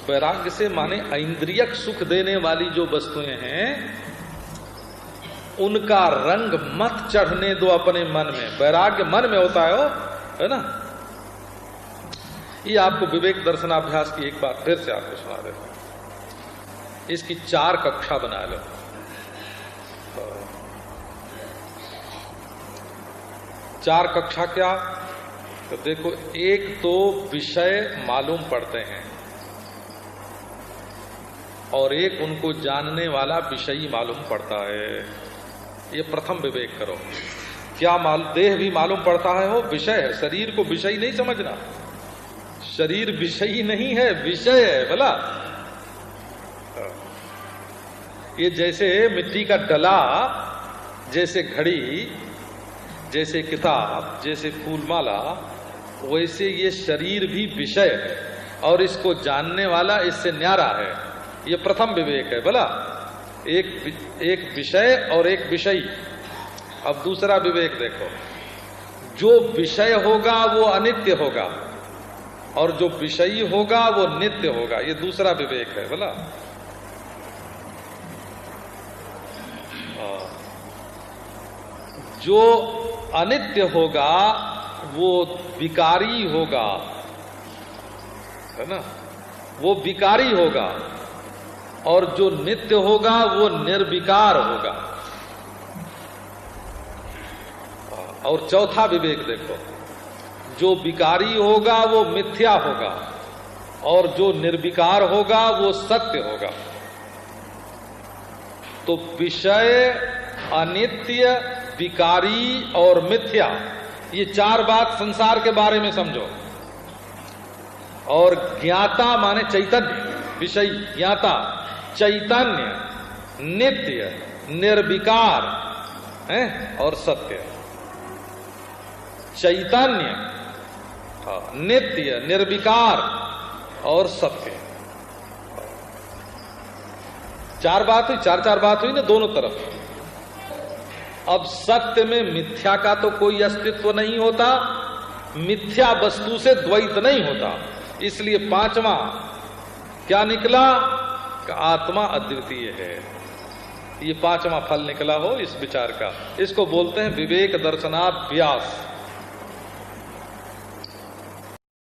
वैराग्य से माने इंद्रियक सुख देने वाली जो वस्तुएं हैं उनका रंग मत चढ़ने दो अपने मन में। वैराग्य मन में होता है ना। ये आपको विवेक दर्शनाभ्यास की एक बात फिर से आपको सुना देता हूं। इसकी 4 कक्षा बना लो। चार कक्षा क्या? तो देखो, एक तो विषय मालूम पड़ते हैं और एक उनको जानने वाला विषयी मालूम पड़ता है। ये प्रथम विवेक करो। क्या देह भी मालूम पड़ता है, वो विषय है। शरीर को विषयी नहीं समझना। शरीर विषयी नहीं है, विषय है। भला ये जैसे मिट्टी का डला, जैसे घड़ी, जैसे किताब, जैसे फूलमाला, वैसे ये शरीर भी विषय है और इसको जानने वाला इससे न्यारा है। ये प्रथम विवेक है। भला एक विषय और एक विषयी। अब दूसरा विवेक देखो, जो विषय होगा वो अनित्य होगा और जो विषयी होगा वो नित्य होगा। ये दूसरा विवेक है। भला जो अनित्य होगा वो विकारी होगा, है ना, वो विकारी होगा, और जो नित्य होगा वो निर्विकार होगा। और चौथा विवेक देखो, जो विकारी होगा वो मिथ्या होगा और जो निर्विकार होगा वो सत्य होगा। तो विषय, अनित्य, विकारी और मिथ्या, ये 4 बात संसार के बारे में समझो। और ज्ञाता माने चैतन्य, विषयी ज्ञाता, चैतन्य, नित्य, निर्विकार है और सत्य। चैतन्य, नित्य, निर्विकार और सत्य। 4 बात हुई, 4 बात हुई ना दोनों तरफ। अब सत्य में मिथ्या का तो कोई अस्तित्व नहीं होता, मिथ्या वस्तु से द्वैत नहीं होता। इसलिए 5वां क्या निकला? आत्मा अद्वितीय है। ये 5वां फल निकला हो इस विचार का। इसको बोलते हैं विवेक दर्शनाभ्यास।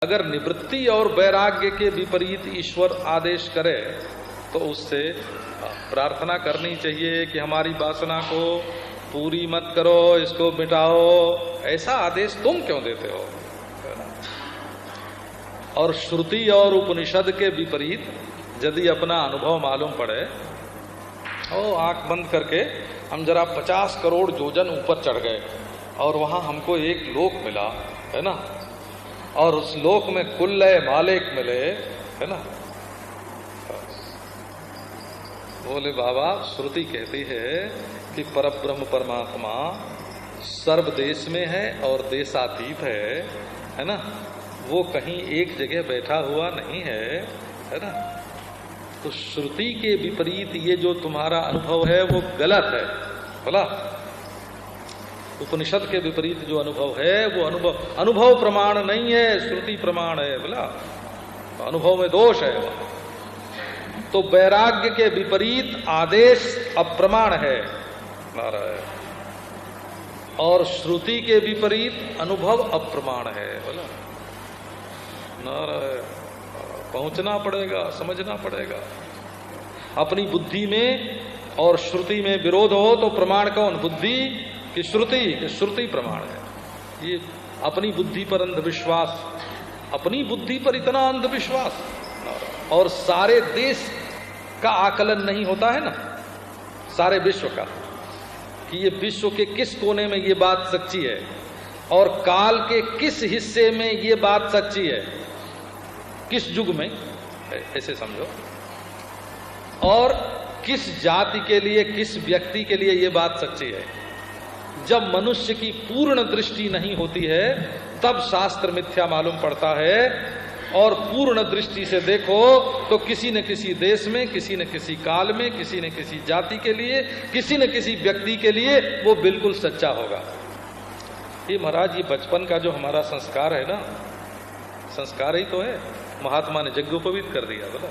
अगर निवृत्ति और वैराग्य के विपरीत ईश्वर आदेश करे तो उससे प्रार्थना करनी चाहिए कि हमारी वासना को पूरी मत करो, इसको मिटाओ। ऐसा आदेश तुम क्यों देते हो? और श्रुति और उपनिषद के विपरीत यदि अपना अनुभव मालूम पड़े, आंख बंद करके हम जरा 50 करोड़ योजन ऊपर चढ़ गए और वहां हमको एक लोक मिला, है ना, और उस लोक में कुल्लय मालिक मिले, है ना। बोले बाबा, श्रुति कहती है कि परब्रह्म परमात्मा सर्व देश में है और देशातीत है ना, वो कहीं एक जगह बैठा हुआ नहीं है ना। तो श्रुति के विपरीत ये जो तुम्हारा अनुभव है वो गलत है। बोला, उपनिषद के विपरीत जो अनुभव है वो अनुभव प्रमाण नहीं है, श्रुति प्रमाण है। बोला, अनुभव में दोष है। तो वैराग्य के विपरीत आदेश अप्रमाण है, नारायण, और श्रुति के विपरीत अनुभव अप्रमाण है। बोला, नारायण, पहुंचना पड़ेगा, समझना पड़ेगा। अपनी बुद्धि में और श्रुति में विरोध हो तो प्रमाण कौन? बुद्धि कि श्रुति? कि श्रुति प्रमाण है। ये अपनी बुद्धि पर अंधविश्वास, अपनी बुद्धि पर इतना अंधविश्वास, और सारे देश का आकलन नहीं होता है ना, सारे विश्व का, कि ये विश्व के किस कोने में ये बात सच्ची है और काल के किस हिस्से में ये बात सच्ची है, किस युग में, ऐसे समझो, और किस जाति के लिए, किस व्यक्ति के लिए ये बात सच्ची है। जब मनुष्य की पूर्ण दृष्टि नहीं होती है तब शास्त्र मिथ्या मालूम पड़ता है, और पूर्ण दृष्टि से देखो तो किसी न किसी देश में, किसी न किसी काल में, किसी न किसी जाति के लिए, किसी न किसी व्यक्ति के लिए वो बिल्कुल सच्चा होगा। ये महाराज, ये बचपन का जो हमारा संस्कार है ना, संस्कार ही तो है। महात्मा ने यज्ञोपवीत कर दिया बोला।